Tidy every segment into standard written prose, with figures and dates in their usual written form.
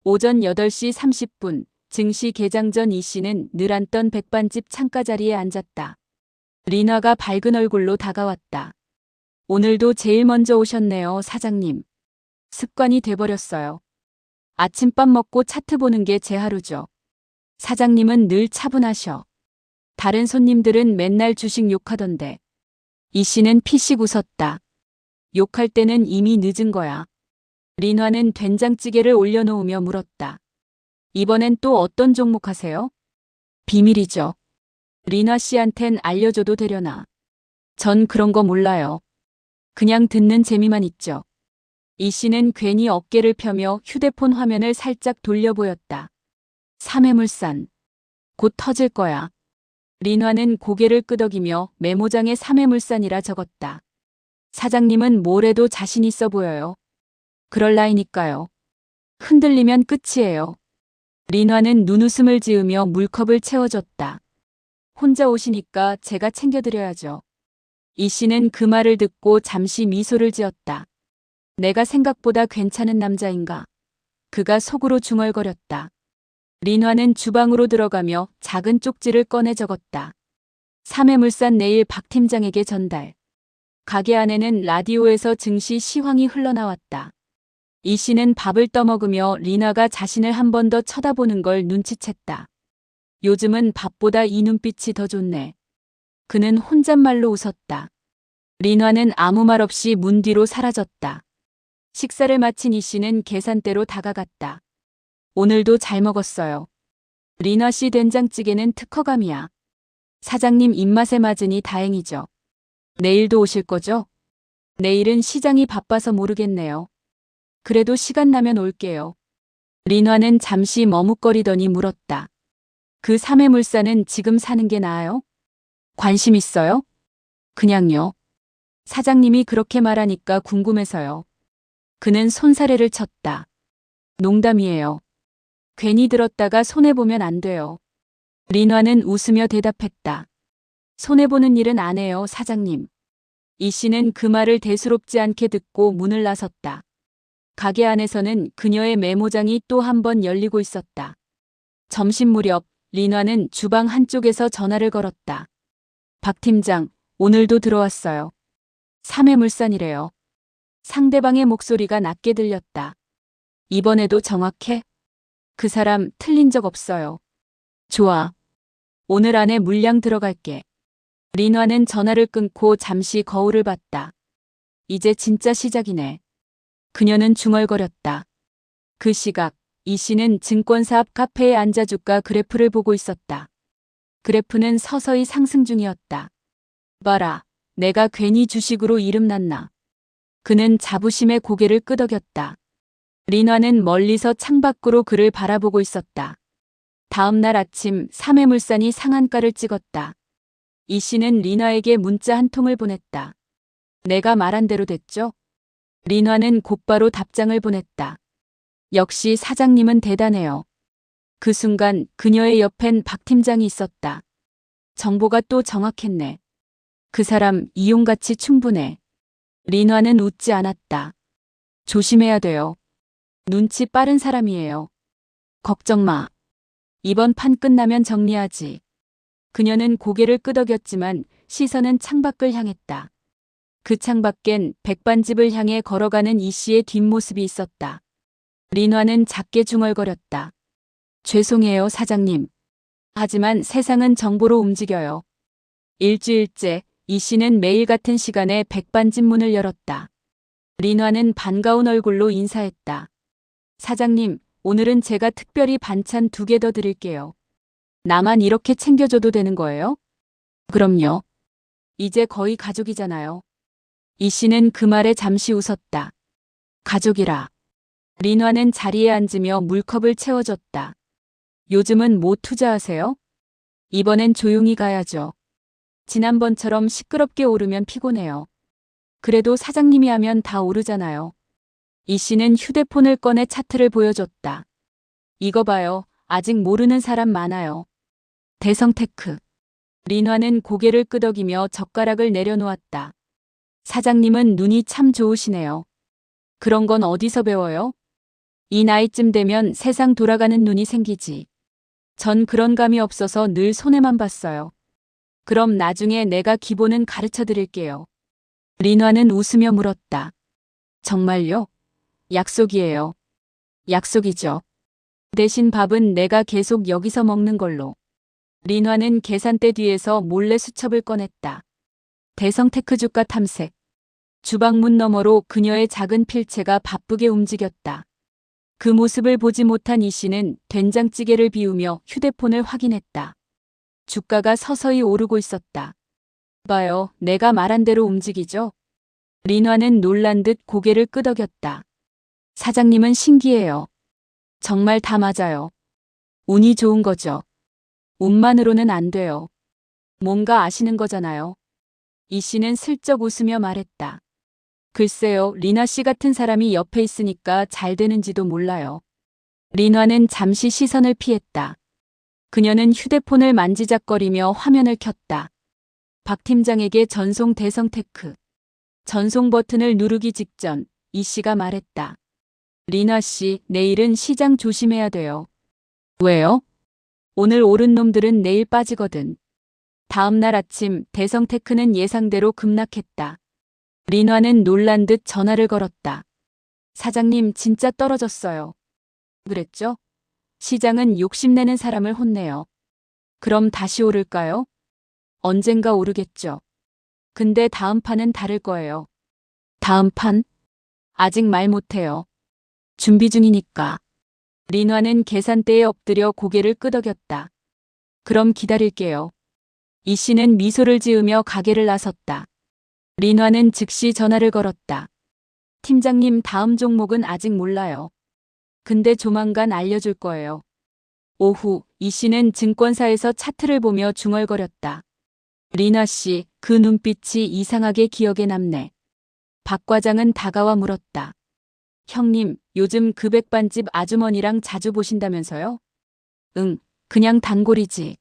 오전 8시 30분 증시 개장 전 이 씨는 늘 앉던 백반집 창가 자리에 앉았다. 리나가 밝은 얼굴로 다가왔다. 오늘도 제일 먼저 오셨네요, 사장님. 습관이 돼버렸어요. 아침밥 먹고 차트 보는 게 제 하루죠. 사장님은 늘 차분하셔. 다른 손님들은 맨날 주식 욕하던데. 이 씨는 피식 웃었다. 욕할 때는 이미 늦은 거야. 린화는 된장찌개를 올려놓으며 물었다. 이번엔 또 어떤 종목 하세요? 비밀이죠. 린화 씨한텐 알려줘도 되려나. 전 그런 거 몰라요. 그냥 듣는 재미만 있죠. 이 씨는 괜히 어깨를 펴며 휴대폰 화면을 살짝 돌려 보였다. 삼해물산. 곧 터질 거야. 린화는 고개를 끄덕이며 메모장에 삼해물산이라 적었다. 사장님은 뭘 해도 자신 있어 보여요. 그럴 나이니까요. 흔들리면 끝이에요. 린화는 눈웃음을 지으며 물컵을 채워줬다. 혼자 오시니까 제가 챙겨드려야죠. 이 씨는 그 말을 듣고 잠시 미소를 지었다. 내가 생각보다 괜찮은 남자인가. 그가 속으로 중얼거렸다. 린화는 주방으로 들어가며 작은 쪽지를 꺼내 적었다. 삼해물산 내일 박 팀장에게 전달. 가게 안에는 라디오에서 증시 시황이 흘러나왔다. 이 씨는 밥을 떠먹으며 리나가 자신을 한 번 더 쳐다보는 걸 눈치챘다. 요즘은 밥보다 이 눈빛이 더 좋네. 그는 혼잣말로 웃었다. 리나는 아무 말 없이 문 뒤로 사라졌다. 식사를 마친 이 씨는 계산대로 다가갔다. 오늘도 잘 먹었어요. 리나 씨 된장찌개는 특허감이야. 사장님 입맛에 맞으니 다행이죠. 내일도 오실 거죠? 내일은 시장이 바빠서 모르겠네요. 그래도 시간 나면 올게요. 린화는 잠시 머뭇거리더니 물었다. 그 삼해물산은 지금 사는 게 나아요? 관심 있어요? 그냥요. 사장님이 그렇게 말하니까 궁금해서요. 그는 손사래를 쳤다. 농담이에요. 괜히 들었다가 손해보면 안 돼요. 린화는 웃으며 대답했다. 손해보는 일은 안 해요, 사장님. 이 씨는 그 말을 대수롭지 않게 듣고 문을 나섰다. 가게 안에서는 그녀의 메모장이 또 한 번 열리고 있었다. 점심 무렵 린화는 주방 한쪽에서 전화를 걸었다. 박 팀장, 오늘도 들어왔어요. 삼해물산이래요. 상대방의 목소리가 낮게 들렸다. 이번에도 정확해? 그 사람 틀린 적 없어요. 좋아. 오늘 안에 물량 들어갈게. 린화는 전화를 끊고 잠시 거울을 봤다. 이제 진짜 시작이네. 그녀는 중얼거렸다. 그 시각, 이 씨는 증권사 앞 카페에 앉아 주가 그래프를 보고 있었다. 그래프는 서서히 상승 중이었다. 봐라, 내가 괜히 주식으로 이름났나. 그는 자부심에 고개를 끄덕였다. 린화는 멀리서 창밖으로 그를 바라보고 있었다. 다음 날 아침 삼해물산이 상한가를 찍었다. 이 씨는 린화에게 문자 한 통을 보냈다. 내가 말한 대로 됐죠? 린화는 곧바로 답장을 보냈다. 역시 사장님은 대단해요. 그 순간 그녀의 옆엔 박 팀장이 있었다. 정보가 또 정확했네. 그 사람 이용가치 충분해. 린화는 웃지 않았다. 조심해야 돼요. 눈치 빠른 사람이에요. 걱정 마. 이번 판 끝나면 정리하지. 그녀는 고개를 끄덕였지만 시선은 창밖을 향했다. 그 창밖엔 백반집을 향해 걸어가는 이 씨의 뒷모습이 있었다. 린화는 작게 중얼거렸다. 죄송해요, 사장님. 하지만 세상은 정보로 움직여요. 일주일째 이 씨는 매일 같은 시간에 백반집 문을 열었다. 린화는 반가운 얼굴로 인사했다. 사장님, 오늘은 제가 특별히 반찬 2개 더 드릴게요. 나만 이렇게 챙겨줘도 되는 거예요? 그럼요. 이제 거의 가족이잖아요. 이 씨는 그 말에 잠시 웃었다. 가족이라. 린화는 자리에 앉으며 물컵을 채워줬다. 요즘은 뭐 투자하세요? 이번엔 조용히 가야죠. 지난번처럼 시끄럽게 오르면 피곤해요. 그래도 사장님이 하면 다 오르잖아요. 이 씨는 휴대폰을 꺼내 차트를 보여줬다. 이거 봐요. 아직 모르는 사람 많아요. 대성테크. 린화는 고개를 끄덕이며 젓가락을 내려놓았다. 사장님은 눈이 참 좋으시네요. 그런 건 어디서 배워요? 이 나이쯤 되면 세상 돌아가는 눈이 생기지. 전 그런 감이 없어서 늘 손해만 봤어요. 그럼 나중에 내가 기본은 가르쳐 드릴게요. 린화는 웃으며 물었다. 정말요? 약속이에요. 약속이죠. 대신 밥은 내가 계속 여기서 먹는 걸로. 린화는 계산대 뒤에서 몰래 수첩을 꺼냈다. 대성테크 주가 탐색. 주방문 너머로 그녀의 작은 필체가 바쁘게 움직였다. 그 모습을 보지 못한 이 씨는 된장찌개를 비우며 휴대폰을 확인했다. 주가가 서서히 오르고 있었다. 봐요, 내가 말한 대로 움직이죠? 린화는 놀란 듯 고개를 끄덕였다. 사장님은 신기해요. 정말 다 맞아요. 운이 좋은 거죠. 운만으로는 안 돼요. 뭔가 아시는 거잖아요. 이 씨는 슬쩍 웃으며 말했다. 글쎄요, 리나 씨 같은 사람이 옆에 있으니까 잘 되는지도 몰라요. 린화는 잠시 시선을 피했다. 그녀는 휴대폰을 만지작거리며 화면을 켰다. 박 팀장에게 전송 대성테크. 전송 버튼을 누르기 직전 이 씨가 말했다. 리나 씨, 내일은 시장 조심해야 돼요. 왜요? 오늘 오른 놈들은 내일 빠지거든. 다음 날 아침 대성테크는 예상대로 급락했다. 린화는 놀란 듯 전화를 걸었다. 사장님 진짜 떨어졌어요. 그랬죠? 시장은 욕심내는 사람을 혼내요. 그럼 다시 오를까요? 언젠가 오르겠죠. 근데 다음 판은 다를 거예요. 다음 판? 아직 말 못해요. 준비 중이니까. 린화는 계산대에 엎드려 고개를 끄덕였다. 그럼 기다릴게요. 이 씨는 미소를 지으며 가게를 나섰다. 린화는 즉시 전화를 걸었다. 팀장님, 다음 종목은 아직 몰라요. 근데 조만간 알려줄 거예요. 오후 이 씨는 증권사에서 차트를 보며 중얼거렸다. 리나 씨, 그 눈빛이 이상하게 기억에 남네. 박 과장은 다가와 물었다. 형님, 요즘 그 백반집 아주머니랑 자주 보신다면서요? 응, 그냥 단골이지.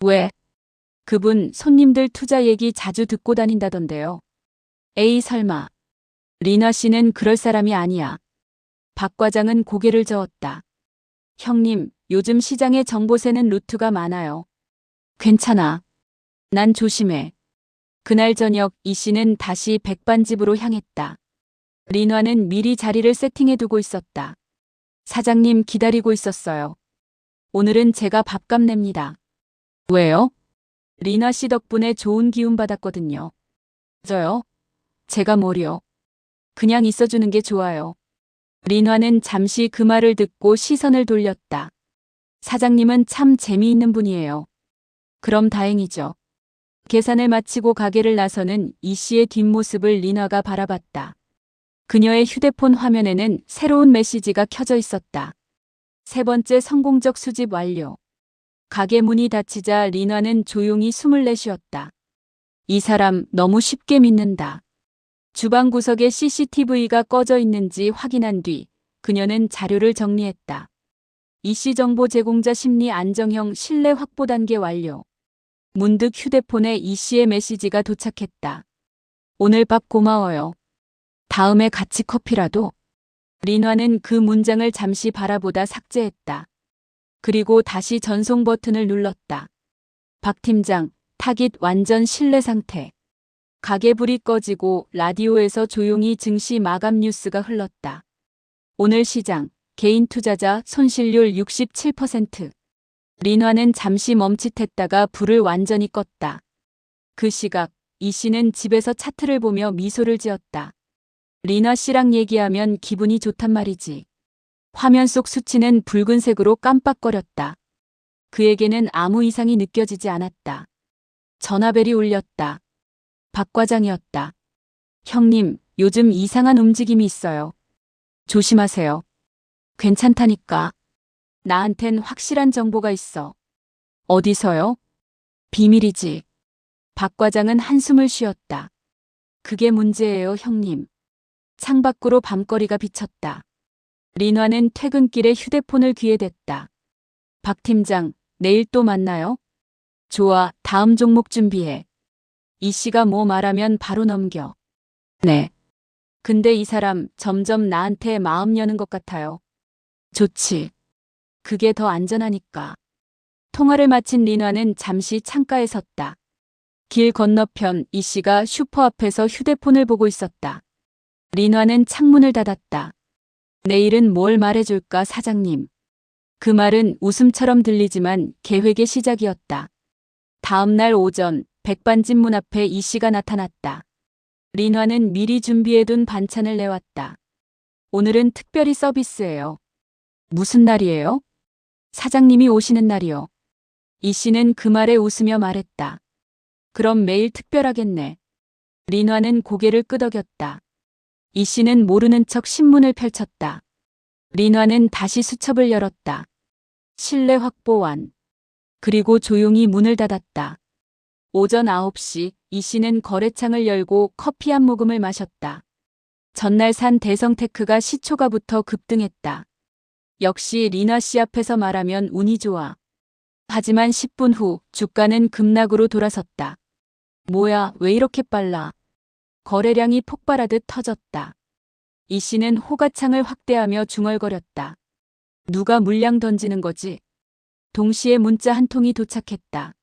왜? 그분 손님들 투자 얘기 자주 듣고 다닌다던데요. 에이 설마. 리나 씨는 그럴 사람이 아니야. 박 과장은 고개를 저었다. 형님, 요즘 시장에 정보 새는 루트가 많아요. 괜찮아. 난 조심해. 그날 저녁 이 씨는 다시 백반집으로 향했다. 린화는 미리 자리를 세팅해두고 있었다. 사장님 기다리고 있었어요. 오늘은 제가 밥값 냅니다. 왜요? 리나 씨 덕분에 좋은 기운 받았거든요. 저요? 제가 뭐요? 그냥 있어주는 게 좋아요. 린화는 잠시 그 말을 듣고 시선을 돌렸다. 사장님은 참 재미있는 분이에요. 그럼 다행이죠. 계산을 마치고 가게를 나서는 이 씨의 뒷모습을 린화가 바라봤다. 그녀의 휴대폰 화면에는 새로운 메시지가 켜져 있었다. 세 번째 성공적 수집 완료. 가게 문이 닫히자 린화는 조용히 숨을 내쉬었다. 이 사람 너무 쉽게 믿는다. 주방 구석에 CCTV가 꺼져 있는지 확인한 뒤 그녀는 자료를 정리했다. 이 씨 정보 제공자 심리 안정형 신뢰 확보 단계 완료. 문득 휴대폰에 이 씨의 메시지가 도착했다. 오늘 밥 고마워요. 다음에 같이 커피라도. 린화는 그 문장을 잠시 바라보다 삭제했다. 그리고 다시 전송 버튼을 눌렀다. 박 팀장, 타깃 완전 신뢰 상태. 가게 불이 꺼지고 라디오에서 조용히 증시 마감 뉴스가 흘렀다. 오늘 시장, 개인 투자자 손실률 67%. 린화는 잠시 멈칫했다가 불을 완전히 껐다. 그 시각, 이 씨는 집에서 차트를 보며 미소를 지었다. 리나 씨랑 얘기하면 기분이 좋단 말이지. 화면 속 수치는 붉은색으로 깜빡거렸다. 그에게는 아무 이상이 느껴지지 않았다. 전화벨이 울렸다. 박 과장이었다. 형님, 요즘 이상한 움직임이 있어요. 조심하세요. 괜찮다니까. 나한텐 확실한 정보가 있어. 어디서요? 비밀이지. 박 과장은 한숨을 쉬었다. 그게 문제예요, 형님. 창밖으로 밤거리가 비쳤다. 린화는 퇴근길에 휴대폰을 귀에 댔다. 박 팀장, 내일 또 만나요? 좋아, 다음 종목 준비해. 이 씨가 뭐 말하면 바로 넘겨. 네. 근데 이 사람 점점 나한테 마음 여는 것 같아요. 좋지. 그게 더 안전하니까. 통화를 마친 리나는 잠시 창가에 섰다. 길 건너편 이 씨가 슈퍼 앞에서 휴대폰을 보고 있었다. 리나는 창문을 닫았다. 내일은 뭘 말해줄까, 사장님. 그 말은 웃음처럼 들리지만 계획의 시작이었다. 다음 날 오전 백반집 문 앞에 이 씨가 나타났다. 린화는 미리 준비해둔 반찬을 내왔다. 오늘은 특별히 서비스예요. 무슨 날이에요? 사장님이 오시는 날이요. 이 씨는 그 말에 웃으며 말했다. 그럼 매일 특별하겠네. 린화는 고개를 끄덕였다. 이 씨는 모르는 척 신문을 펼쳤다. 린화는 다시 수첩을 열었다. 실내 확보 완. 그리고 조용히 문을 닫았다. 오전 9시 이 씨는 거래창을 열고 커피 한 모금을 마셨다. 전날 산 대성테크가 시초가부터 급등했다. 역시 리나 씨 앞에서 말하면 운이 좋아. 하지만 10분 후 주가는 급락으로 돌아섰다. 뭐야, 왜 이렇게 빨라? 거래량이 폭발하듯 터졌다. 이 씨는 호가창을 확대하며 중얼거렸다. 누가 물량 던지는 거지? 동시에 문자 한 통이 도착했다.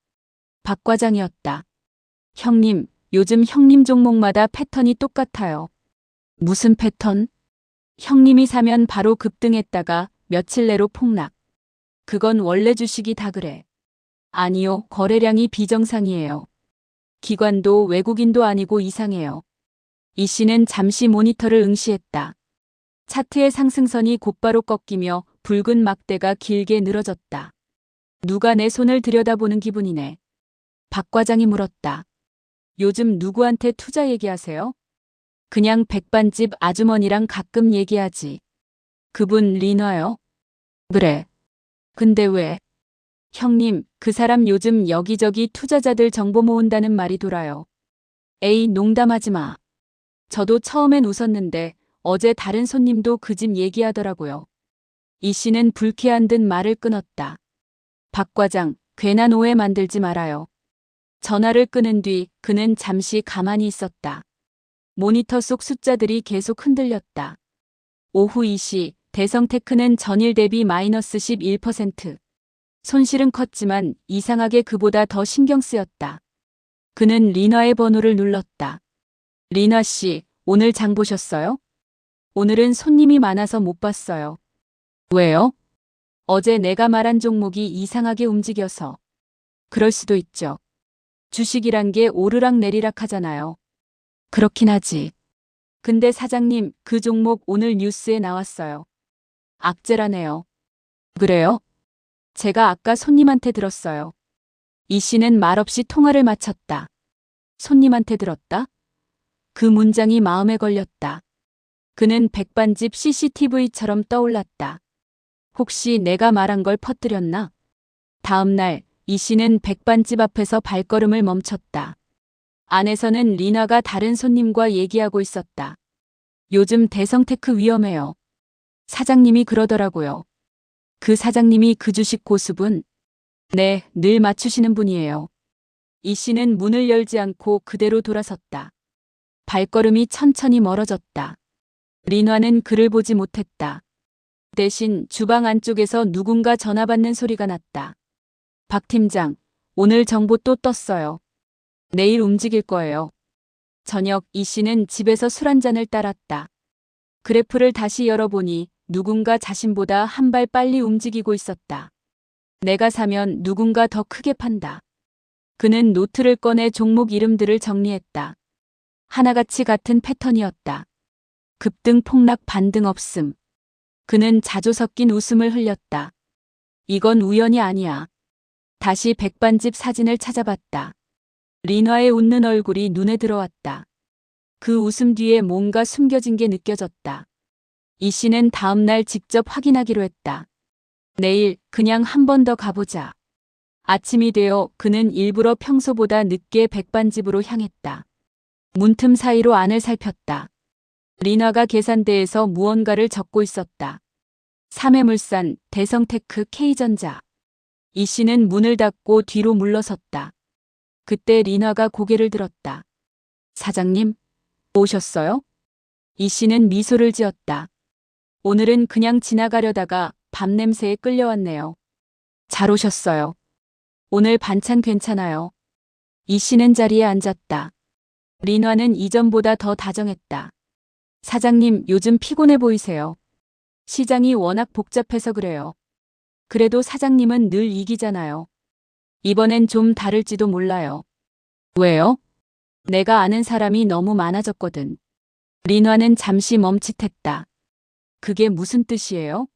박 과장이었다. 형님, 요즘 형님 종목마다 패턴이 똑같아요. 무슨 패턴? 형님이 사면 바로 급등했다가 며칠 내로 폭락. 그건 원래 주식이 다 그래. 아니요, 거래량이 비정상이에요. 기관도 외국인도 아니고 이상해요. 이 씨는 잠시 모니터를 응시했다. 차트의 상승선이 곧바로 꺾이며 붉은 막대가 길게 늘어졌다. 누가 내 손을 들여다보는 기분이네. 박 과장이 물었다. 요즘 누구한테 투자 얘기하세요? 그냥 백반집 아주머니랑 가끔 얘기하지. 그분 리나요? 그래. 근데 왜? 형님, 그 사람 요즘 여기저기 투자자들 정보 모은다는 말이 돌아요. 에이, 농담하지 마. 저도 처음엔 웃었는데 어제 다른 손님도 그 집 얘기하더라고요. 이 씨는 불쾌한 듯 말을 끊었다. 박 과장, 괜한 오해 만들지 말아요. 전화를 끊은 뒤 그는 잠시 가만히 있었다. 모니터 속 숫자들이 계속 흔들렸다. 오후 2시 대성테크는 전일 대비 마이너스 11%. 손실은 컸지만 이상하게 그보다 더 신경 쓰였다. 그는 리나의 번호를 눌렀다. 리나 씨, 오늘 장 보셨어요? 오늘은 손님이 많아서 못 봤어요. 왜요? 어제 내가 말한 종목이 이상하게 움직여서. 그럴 수도 있죠. 주식이란 게 오르락 내리락 하잖아요. 그렇긴 하지. 근데 사장님, 그 종목 오늘 뉴스에 나왔어요. 악재라네요. 그래요? 제가 아까 손님한테 들었어요. 이 씨는 말없이 통화를 마쳤다. 손님한테 들었다? 그 문장이 마음에 걸렸다. 그는 백반집 CCTV처럼 떠올랐다. 혹시 내가 말한 걸 퍼뜨렸나? 다음 날 이 씨는 백반집 앞에서 발걸음을 멈췄다. 안에서는 리나가 다른 손님과 얘기하고 있었다. 요즘 대성테크 위험해요. 사장님이 그러더라고요. 그 사장님이 그 주식 고수분? 네, 늘 맞추시는 분이에요. 이 씨는 문을 열지 않고 그대로 돌아섰다. 발걸음이 천천히 멀어졌다. 린화는 그를 보지 못했다. 대신 주방 안쪽에서 누군가 전화 받는 소리가 났다. 박 팀장, 오늘 정보 또 떴어요. 내일 움직일 거예요. 저녁 이 씨는 집에서 술 한 잔을 따랐다. 그래프를 다시 열어보니 누군가 자신보다 한 발 빨리 움직이고 있었다. 내가 사면 누군가 더 크게 판다. 그는 노트를 꺼내 종목 이름들을 정리했다. 하나같이 같은 패턴이었다. 급등 폭락 반등 없음. 그는 자조 섞인 웃음을 흘렸다. 이건 우연이 아니야. 다시 백반집 사진을 찾아봤다. 린화의 웃는 얼굴이 눈에 들어왔다. 그 웃음 뒤에 뭔가 숨겨진 게 느껴졌다. 이 씨는 다음 날 직접 확인하기로 했다. 내일 그냥 한 번 더 가보자. 아침이 되어 그는 일부러 평소보다 늦게 백반집으로 향했다. 문틈 사이로 안을 살폈다. 린화가 계산대에서 무언가를 적고 있었다. 삼해물산, 대성테크, K전자. 이 씨는 문을 닫고 뒤로 물러섰다. 그때 린화가 고개를 들었다. 사장님, 오셨어요? 이 씨는 미소를 지었다. 오늘은 그냥 지나가려다가 밤냄새에 끌려왔네요. 잘 오셨어요. 오늘 반찬 괜찮아요. 이 씨는 자리에 앉았다. 린화는 이전보다 더 다정했다. 사장님, 요즘 피곤해 보이세요. 시장이 워낙 복잡해서 그래요. 그래도 사장님은 늘 이기잖아요. 이번엔 좀 다를지도 몰라요. 왜요? 내가 아는 사람이 너무 많아졌거든. 린화는 잠시 멈칫했다. 그게 무슨 뜻이에요?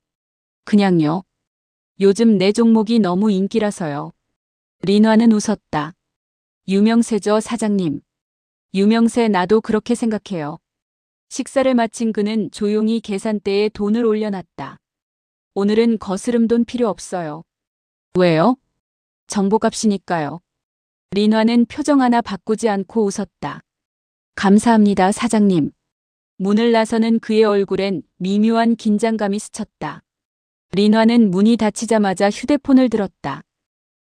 그냥요. 요즘 내 종목이 너무 인기라서요. 린화는 웃었다. 유명세죠, 사장님. 유명세 나도 그렇게 생각해요. 식사를 마친 그는 조용히 계산대에 돈을 올려놨다. 오늘은 거스름 돈 필요 없어요. 왜요? 정보값이니까요. 린화는 표정 하나 바꾸지 않고 웃었다. 감사합니다, 사장님. 문을 나서는 그의 얼굴엔 미묘한 긴장감이 스쳤다. 린화는 문이 닫히자마자 휴대폰을 들었다.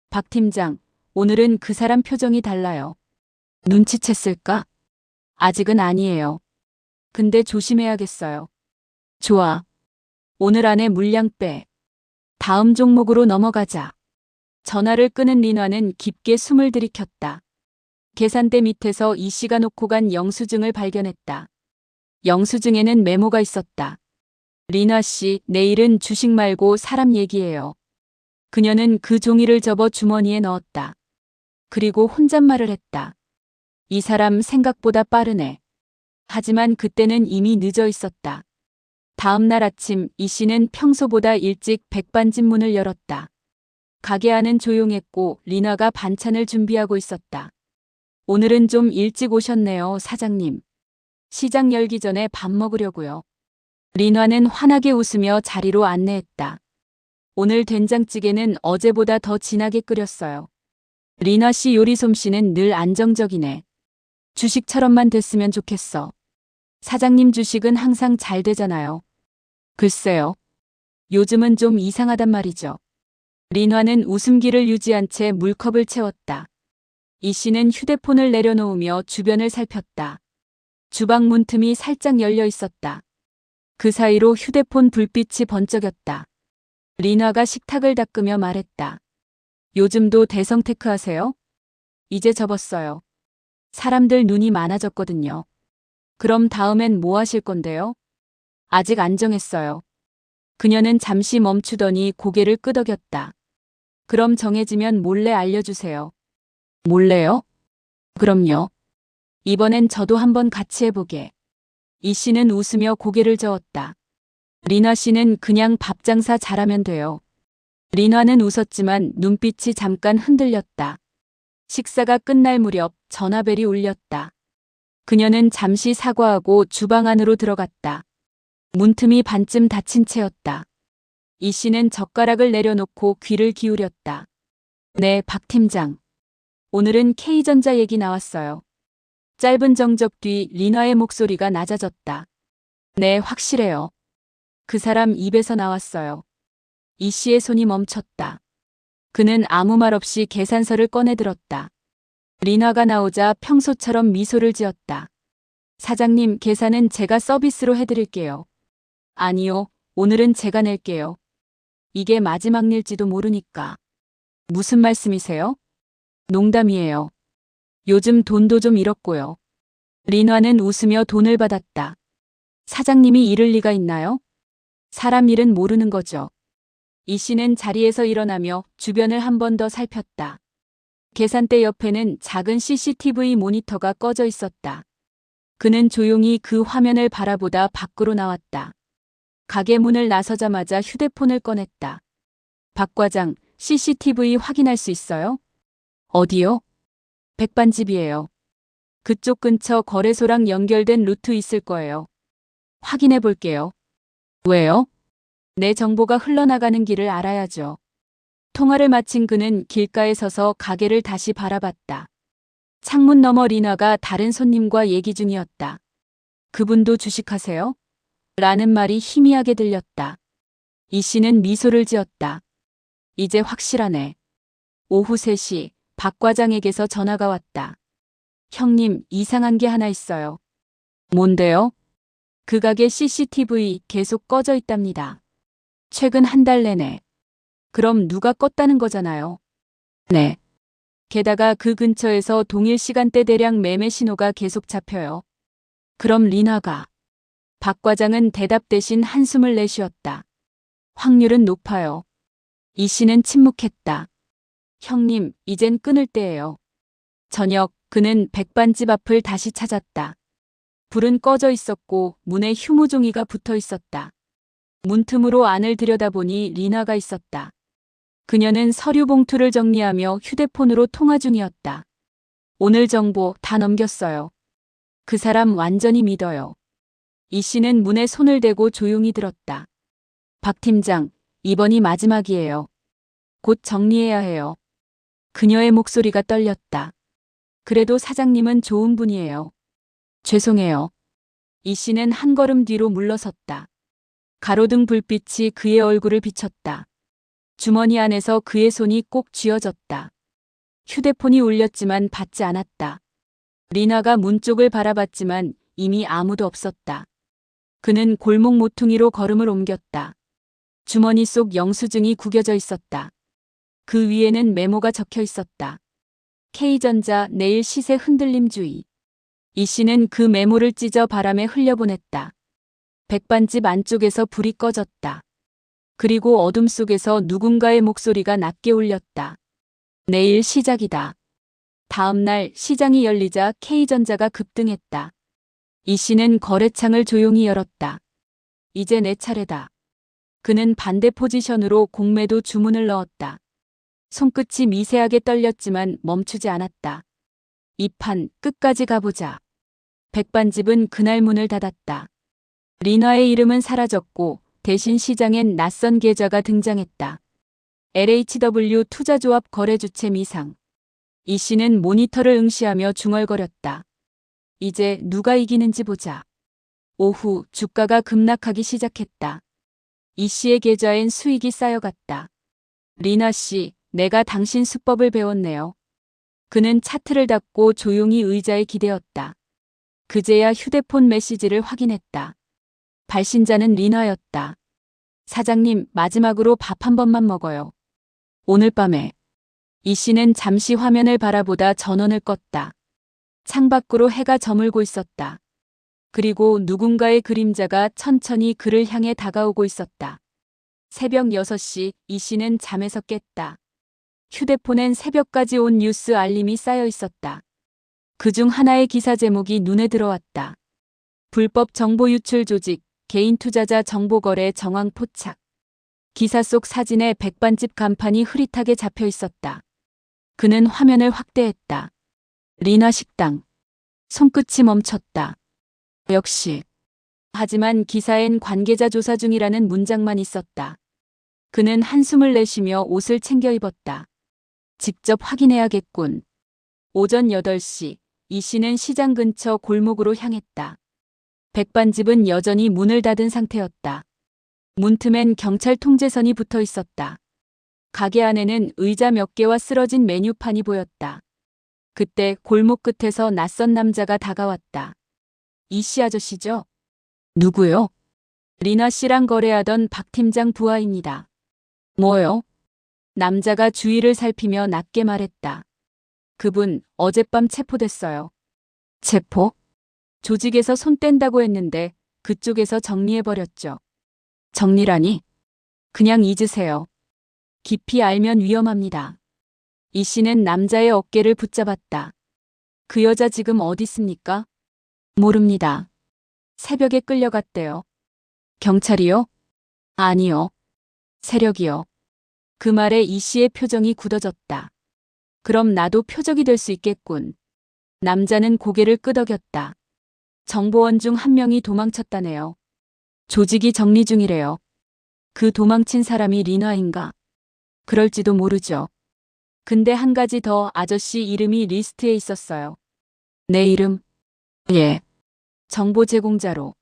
박 팀장, 오늘은 그 사람 표정이 달라요. 눈치챘을까? 아직은 아니에요. 근데 조심해야겠어요. 좋아. 오늘 안에 물량 빼. 다음 종목으로 넘어가자. 전화를 끄는 린화는 깊게 숨을 들이켰다. 계산대 밑에서 이 씨가 놓고 간 영수증을 발견했다. 영수증에는 메모가 있었다. 린화 씨, 내일은 주식 말고 사람 얘기예요. 그녀는 그 종이를 접어 주머니에 넣었다. 그리고 혼잣말을 했다. 이 사람 생각보다 빠르네. 하지만 그때는 이미 늦어 있었다. 다음 날 아침 이 씨는 평소보다 일찍 백반집 문을 열었다. 가게 안은 조용했고 린화가 반찬을 준비하고 있었다. 오늘은 좀 일찍 오셨네요, 사장님. 시장 열기 전에 밥 먹으려고요. 린화는 환하게 웃으며 자리로 안내했다. 오늘 된장찌개는 어제보다 더 진하게 끓였어요. 린화 씨 요리 솜씨는 늘 안정적이네. 주식처럼만 됐으면 좋겠어. 사장님 주식은 항상 잘 되잖아요. 글쎄요. 요즘은 좀 이상하단 말이죠. 린화는 웃음기를 유지한 채 물컵을 채웠다. 이 씨는 휴대폰을 내려놓으며 주변을 살폈다. 주방 문틈이 살짝 열려 있었다. 그 사이로 휴대폰 불빛이 번쩍였다. 린화가 식탁을 닦으며 말했다. 요즘도 대성테크 하세요? 이제 접었어요. 사람들 눈이 많아졌거든요. 그럼 다음엔 뭐 하실 건데요? 아직 안 정했어요. 그녀는 잠시 멈추더니 고개를 끄덕였다. 그럼 정해지면 몰래 알려주세요. 몰래요? 그럼요. 이번엔 저도 한번 같이 해보게. 이 씨는 웃으며 고개를 저었다. 린화 씨는 그냥 밥 장사 잘하면 돼요. 린화는 웃었지만 눈빛이 잠깐 흔들렸다. 식사가 끝날 무렵 전화벨이 울렸다. 그녀는 잠시 사과하고 주방 안으로 들어갔다. 문틈이 반쯤 닫힌 채였다. 이 씨는 젓가락을 내려놓고 귀를 기울였다. 네, 박 팀장. 오늘은 K전자 얘기 나왔어요. 짧은 정적 뒤 린화의 목소리가 낮아졌다. 네, 확실해요. 그 사람 입에서 나왔어요. 이 씨의 손이 멈췄다. 그는 아무 말 없이 계산서를 꺼내들었다. 린화가 나오자 평소처럼 미소를 지었다. 사장님, 계산은 제가 서비스로 해드릴게요. 아니요, 오늘은 제가 낼게요. 이게 마지막 일지도 모르니까. 무슨 말씀이세요? 농담이에요. 요즘 돈도 좀 잃었고요. 린화는 웃으며 돈을 받았다. 사장님이 잃을 리가 있나요? 사람 일은 모르는 거죠. 이 씨는 자리에서 일어나며 주변을 한 번 더 살폈다. 계산대 옆에는 작은 CCTV 모니터가 꺼져 있었다. 그는 조용히 그 화면을 바라보다 밖으로 나왔다. 가게 문을 나서자마자 휴대폰을 꺼냈다. 박 과장, CCTV 확인할 수 있어요? 어디요? 백반집이에요. 그쪽 근처 거래소랑 연결된 루트 있을 거예요. 확인해 볼게요. 왜요? 내 정보가 흘러나가는 길을 알아야죠. 통화를 마친 그는 길가에 서서 가게를 다시 바라봤다. 창문 너머 린화가 다른 손님과 얘기 중이었다. 그분도 주식하세요? 라는 말이 희미하게 들렸다. 이 씨는 미소를 지었다. 이제 확실하네. 오후 3시 박 과장에게서 전화가 왔다. 형님, 이상한 게 하나 있어요. 뭔데요? 그 가게 CCTV 계속 꺼져 있답니다. 최근 한 달 내내. 그럼 누가 껐다는 거잖아요. 네. 게다가 그 근처에서 동일 시간대 대량 매매 신호가 계속 잡혀요. 그럼 리나가. 박 과장은 대답 대신 한숨을 내쉬었다. 확률은 높아요. 이 씨는 침묵했다. 형님, 이젠 끊을 때예요. 저녁, 그는 백반집 앞을 다시 찾았다. 불은 꺼져 있었고 문에 휴무종이가 붙어 있었다. 문틈으로 안을 들여다보니 리나가 있었다. 그녀는 서류 봉투를 정리하며 휴대폰으로 통화 중이었다. 오늘 정보 다 넘겼어요. 그 사람 완전히 믿어요. 이 씨는 문에 손을 대고 조용히 들었다. 박 팀장, 이번이 마지막이에요. 곧 정리해야 해요. 그녀의 목소리가 떨렸다. 그래도 사장님은 좋은 분이에요. 죄송해요. 이 씨는 한 걸음 뒤로 물러섰다. 가로등 불빛이 그의 얼굴을 비쳤다. 주머니 안에서 그의 손이 꼭 쥐어졌다. 휴대폰이 울렸지만 받지 않았다. 리나가 문 쪽을 바라봤지만 이미 아무도 없었다. 그는 골목 모퉁이로 걸음을 옮겼다. 주머니 속 영수증이 구겨져 있었다. 그 위에는 메모가 적혀 있었다. K전자 내일 시세 흔들림 주의. 이 씨는 그 메모를 찢어 바람에 흘려보냈다. 백반집 안쪽에서 불이 꺼졌다. 그리고 어둠 속에서 누군가의 목소리가 낮게 울렸다. 내일 시작이다. 다음 날 시장이 열리자 K전자가 급등했다. 이 씨는 거래창을 조용히 열었다. 이제 내 차례다. 그는 반대 포지션으로 공매도 주문을 넣었다. 손끝이 미세하게 떨렸지만 멈추지 않았다. 이 판 끝까지 가보자. 백반집은 그날 문을 닫았다. 리나의 이름은 사라졌고 대신 시장엔 낯선 계좌가 등장했다. LHW 투자조합 거래주체 미상. 이 씨는 모니터를 응시하며 중얼거렸다. 이제 누가 이기는지 보자. 오후 주가가 급락하기 시작했다. 이 씨의 계좌엔 수익이 쌓여갔다. 리나 씨, 내가 당신 수법을 배웠네요. 그는 차트를 닫고 조용히 의자에 기대었다. 그제야 휴대폰 메시지를 확인했다. 발신자는 리나였다. 사장님, 마지막으로 밥 한 번만 먹어요. 오늘 밤에. 이 씨는 잠시 화면을 바라보다 전원을 껐다. 창밖으로 해가 저물고 있었다. 그리고 누군가의 그림자가 천천히 그를 향해 다가오고 있었다. 새벽 6시 이 씨는 잠에서 깼다. 휴대폰엔 새벽까지 온 뉴스 알림이 쌓여 있었다. 그중 하나의 기사 제목이 눈에 들어왔다. 불법 정보 유출 조직, 개인 투자자 정보거래 정황 포착. 기사 속 사진에 백반집 간판이 흐릿하게 잡혀 있었다. 그는 화면을 확대했다. 리나 식당. 손끝이 멈췄다. 역시. 하지만 기사엔 관계자 조사 중이라는 문장만 있었다. 그는 한숨을 내쉬며 옷을 챙겨 입었다. 직접 확인해야겠군. 오전 8시, 이 씨는 시장 근처 골목으로 향했다. 백반집은 여전히 문을 닫은 상태였다. 문틈엔 경찰 통제선이 붙어 있었다. 가게 안에는 의자 몇 개와 쓰러진 메뉴판이 보였다. 그때 골목 끝에서 낯선 남자가 다가왔다. 이 씨 아저씨죠? 누구요? 리나 씨랑 거래하던 박 팀장 부하입니다. 뭐요? 남자가 주위를 살피며 낮게 말했다. 그분 어젯밤 체포됐어요. 체포? 조직에서 손 뗀다고 했는데 그쪽에서 정리해버렸죠. 정리라니? 그냥 잊으세요. 깊이 알면 위험합니다. 이 씨는 남자의 어깨를 붙잡았다. 그 여자 지금 어디 있습니까? 모릅니다. 새벽에 끌려갔대요. 경찰이요? 아니요. 세력이요. 그 말에 이 씨의 표정이 굳어졌다. 그럼 나도 표적이 될 수 있겠군. 남자는 고개를 끄덕였다. 정보원 중 한 명이 도망쳤다네요. 조직이 정리 중이래요. 그 도망친 사람이 리나인가? 그럴지도 모르죠. 근데 한 가지 더, 아저씨 이름이 리스트에 있었어요. 내 이름? 예. 정보 제공자로.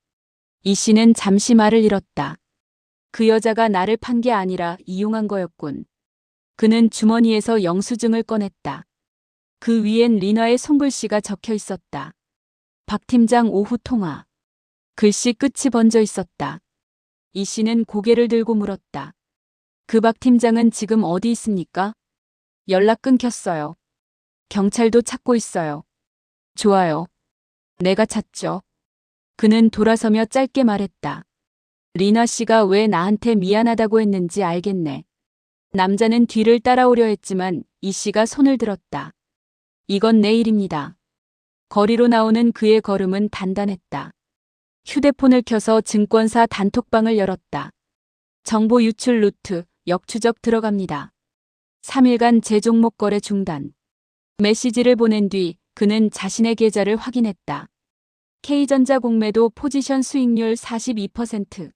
이 씨는 잠시 말을 잃었다. 그 여자가 나를 판 게 아니라 이용한 거였군. 그는 주머니에서 영수증을 꺼냈다. 그 위엔 리나의 손글씨가 적혀 있었다. 박 팀장 오후 통화. 글씨 끝이 번져 있었다. 이 씨는 고개를 들고 물었다. 그 박 팀장은 지금 어디 있습니까? 연락 끊겼어요. 경찰도 찾고 있어요. 좋아요. 내가 찾죠. 그는 돌아서며 짧게 말했다. 리나 씨가 왜 나한테 미안하다고 했는지 알겠네. 남자는 뒤를 따라오려 했지만 이 씨가 손을 들었다. 이건 내 일입니다. 거리로 나오는 그의 걸음은 단단했다. 휴대폰을 켜서 증권사 단톡방을 열었다. 정보 유출 루트, 역추적 들어갑니다. 3일간 제종목 거래 중단. 메시지를 보낸 뒤 그는 자신의 계좌를 확인했다. K전자 공매도 포지션 수익률 42%.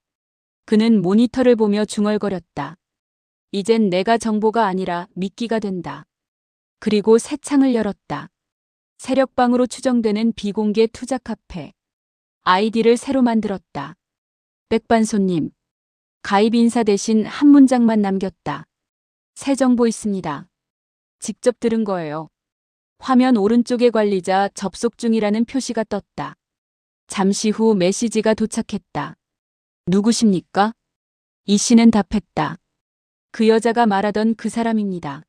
그는 모니터를 보며 중얼거렸다. 이젠 내가 정보가 아니라 미끼가 된다. 그리고 새 창을 열었다. 세력방으로 추정되는 비공개 투자 카페. 아이디를 새로 만들었다. 백반 손님. 가입 인사 대신 한 문장만 남겼다. 새 정보 있습니다. 직접 들은 거예요. 화면 오른쪽에 관리자 접속 중이라는 표시가 떴다. 잠시 후 메시지가 도착했다. 누구십니까? 이 씨는 답했다. 그 여자가 말하던 그 사람입니다.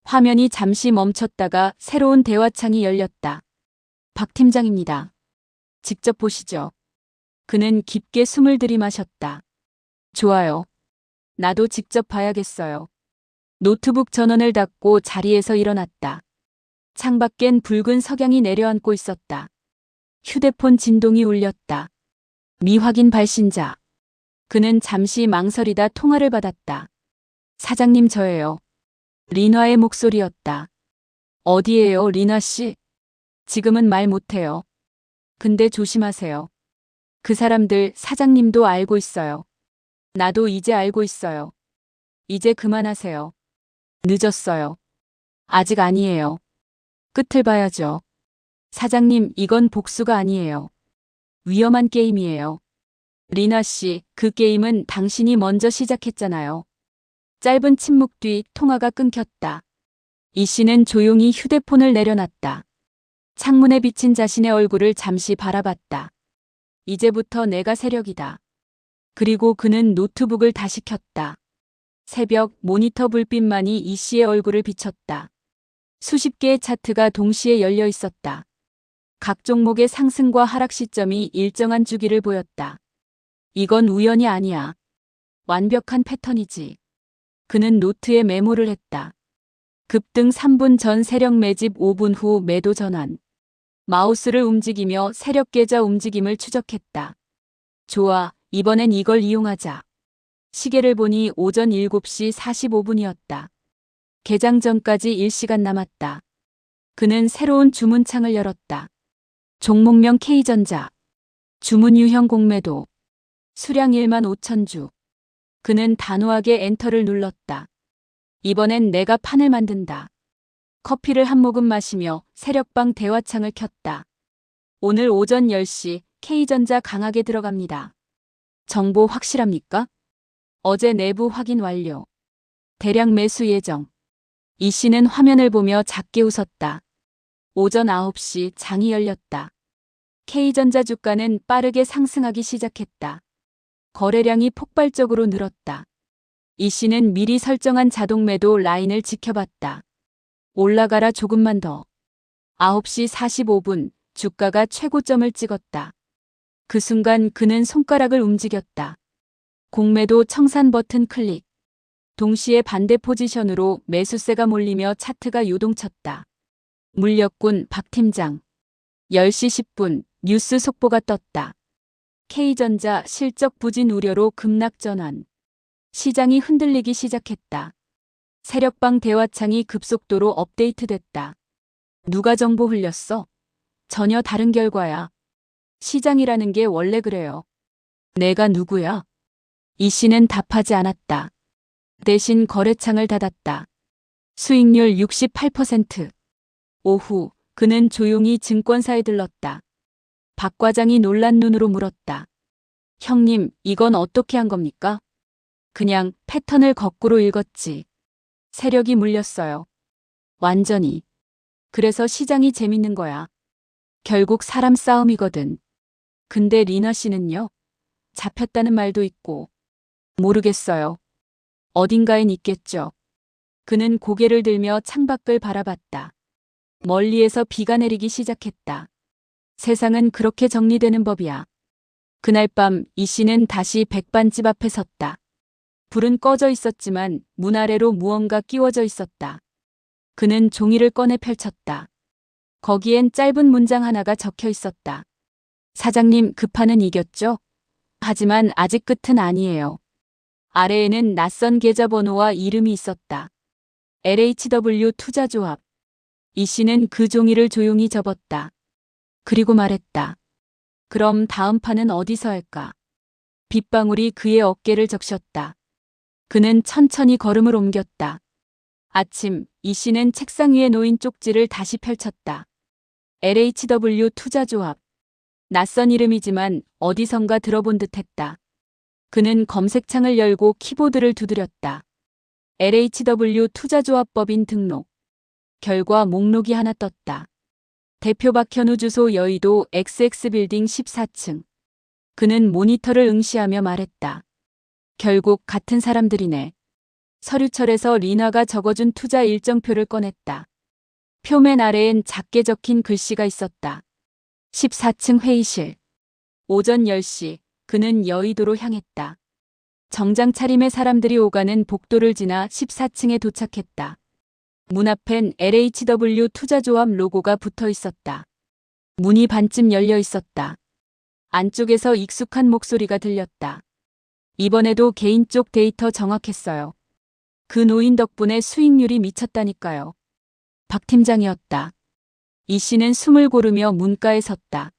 화면이 잠시 멈췄다가 새로운 대화창이 열렸다. 박 팀장입니다. 직접 보시죠. 그는 깊게 숨을 들이마셨다. 좋아요. 나도 직접 봐야겠어요. 노트북 전원을 닫고 자리에서 일어났다. 창밖엔 붉은 석양이 내려앉고 있었다. 휴대폰 진동이 울렸다. 미확인 발신자. 그는 잠시 망설이다 통화를 받았다. 사장님 저예요. 리나의 목소리였다. 어디에요, 리나 씨? 지금은 말 못해요. 근데 조심하세요. 그 사람들 사장님도 알고 있어요. 나도 이제 알고 있어요. 이제 그만하세요. 늦었어요. 아직 아니에요. 끝을 봐야죠. 사장님, 이건 복수가 아니에요. 위험한 게임이에요. 리나 씨, 그 게임은 당신이 먼저 시작했잖아요. 짧은 침묵 뒤 통화가 끊겼다. 이 씨는 조용히 휴대폰을 내려놨다. 창문에 비친 자신의 얼굴을 잠시 바라봤다. 이제부터 내가 세력이다. 그리고 그는 노트북을 다시 켰다. 새벽 모니터 불빛만이 이 씨의 얼굴을 비췄다. 수십 개의 차트가 동시에 열려 있었다. 각 종목의 상승과 하락 시점이 일정한 주기를 보였다. 이건 우연이 아니야. 완벽한 패턴이지. 그는 노트에 메모를 했다. 급등 3분 전 세력 매집 5분 후 매도 전환. 마우스를 움직이며 세력 계좌 움직임을 추적했다. 좋아, 이번엔 이걸 이용하자. 시계를 보니 오전 7시 45분이었다. 개장 전까지 1시간 남았다. 그는 새로운 주문창을 열었다. 종목명 K전자. 주문 유형 공매도. 수량 1만 5천 주. 그는 단호하게 엔터를 눌렀다. 이번엔 내가 판을 만든다. 커피를 한 모금 마시며 세력방 대화창을 켰다. 오늘 오전 10시 K전자 강하게 들어갑니다. 정보 확실합니까? 어제 내부 확인 완료. 대량 매수 예정. 이 씨는 화면을 보며 작게 웃었다. 오전 9시 장이 열렸다. K전자 주가는 빠르게 상승하기 시작했다. 거래량이 폭발적으로 늘었다. 이 씨는 미리 설정한 자동 매도 라인을 지켜봤다. 올라가라 조금만 더. 9시 45분 주가가 최고점을 찍었다. 그 순간 그는 손가락을 움직였다. 공매도 청산 버튼 클릭. 동시에 반대 포지션으로 매수세가 몰리며 차트가 요동쳤다. 물렸군 박 팀장. 10시 10분 뉴스 속보가 떴다. K전자 실적 부진 우려로 급락 전환. 시장이 흔들리기 시작했다. 세력방 대화창이 급속도로 업데이트됐다. 누가 정보 흘렸어? 전혀 다른 결과야. 시장이라는 게 원래 그래요. 내가 누구야? 이 씨는 답하지 않았다. 대신 거래창을 닫았다. 수익률 68%. 오후 그는 조용히 증권사에 들렀다. 박 과장이 놀란 눈으로 물었다. 형님, 이건 어떻게 한 겁니까? 그냥 패턴을 거꾸로 읽었지. 세력이 물렸어요. 완전히. 그래서 시장이 재밌는 거야. 결국 사람 싸움이거든. 근데 리나 씨는요? 잡혔다는 말도 있고 모르겠어요. 어딘가엔 있겠죠. 그는 고개를 들며 창밖을 바라봤다. 멀리에서 비가 내리기 시작했다. 세상은 그렇게 정리되는 법이야. 그날 밤 이 씨는 다시 백반집 앞에 섰다. 불은 꺼져 있었지만 문 아래로 무언가 끼워져 있었다. 그는 종이를 꺼내 펼쳤다. 거기엔 짧은 문장 하나가 적혀 있었다. 사장님, 그 판은 이겼죠? 하지만 아직 끝은 아니에요. 아래에는 낯선 계좌번호와 이름이 있었다. LHW 투자조합. 이 씨는 그 종이를 조용히 접었다. 그리고 말했다. 그럼 다음 판은 어디서 할까? 빗방울이 그의 어깨를 적셨다. 그는 천천히 걸음을 옮겼다. 아침, 이 씨는 책상 위에 놓인 쪽지를 다시 펼쳤다. LHW 투자조합. 낯선 이름이지만 어디선가 들어본 듯했다. 그는 검색창을 열고 키보드를 두드렸다. LHW 투자조합법인 등록. 결과 목록이 하나 떴다. 대표 박현우 주소 여의도 XX빌딩 14층. 그는 모니터를 응시하며 말했다. 결국 같은 사람들이네. 서류철에서 리나가 적어준 투자 일정표를 꺼냈다. 표면 아래엔 작게 적힌 글씨가 있었다. 14층 회의실. 오전 10시, 그는 여의도로 향했다. 정장 차림의 사람들이 오가는 복도를 지나 14층에 도착했다. 문 앞엔 LHW 투자조합 로고가 붙어 있었다. 문이 반쯤 열려 있었다. 안쪽에서 익숙한 목소리가 들렸다. 이번에도 개인 쪽 데이터 정확했어요. 그 노인 덕분에 수익률이 미쳤다니까요. 박 팀장이었다. 이 씨는 숨을 고르며 문가에 섰다.